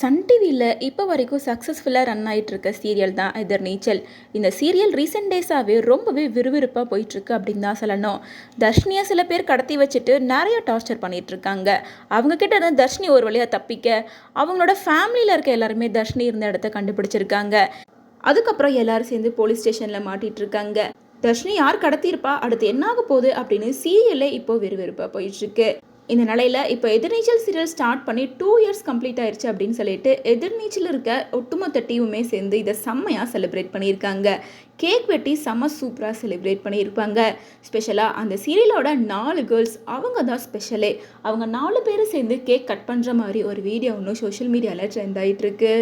Sun டிவியில் இப்போ வரைக்கும் சக்ஸஸ்ஃபுல்லாக ரன் ஆகிட்டு இருக்க சீரியல் தான் எதிர்நீச்சல். இந்த சீரியல் ரீசெண்ட் டேஸாகவே ரொம்பவே விறுவிறுப்பாக போயிட்டுருக்கு அப்படின்னு தான் சொல்லணும். தர்ஷினியை சில பேர் கடத்தி வச்சுட்டு நிறைய டார்ச்சர் பண்ணிகிட்ருக்காங்க. அவங்கக்கிட்ட இருந்து தர்ஷினி ஒரு வழியாக தப்பிக்க அவங்களோட ஃபேமிலியில் இருக்க எல்லாருமே தர்ஷினி இருந்த இடத்த கண்டுபிடிச்சிருக்காங்க. அதுக்கப்புறம் எல்லாரும் சேர்ந்து போலீஸ் ஸ்டேஷனில் மாட்டிகிட்டு இருக்காங்க. தர்ஷினி யார் கடத்தியிருப்பா, அடுத்து என்னாக போகுது அப்படின்னு சீரியலே இப்போ விறுவிறுப்பாக போயிட்டுருக்கு. இந்த நிலையில் இப்போ எதிர்நீச்சல் சீரியல் ஸ்டார்ட் பண்ணி 2 இயர்ஸ் கம்ப்ளீட் ஆயிடுச்சு அப்படின்னு சொல்லிட்டு எதிர்நீச்சல் இருக்க ஒட்டுமொத்த டீமுமே சேர்ந்து இதை செம்மையாக செலிப்ரேட் பண்ணியிருக்காங்க. கேக் வெட்டி செம்ம சூப்பராக செலிப்ரேட் பண்ணியிருப்பாங்க. ஸ்பெஷலாக அந்த சீரியலோட 4 கேர்ள்ஸ் அவங்க தான் ஸ்பெஷலே. அவங்க 4 பேரும் சேர்ந்து கேக் கட் பண்ணுற மாதிரி ஒரு வீடியோ ஒன்று சோஷியல் மீடியாவில் ட்ரெண்ட் ஆகிட்டு இருக்கு.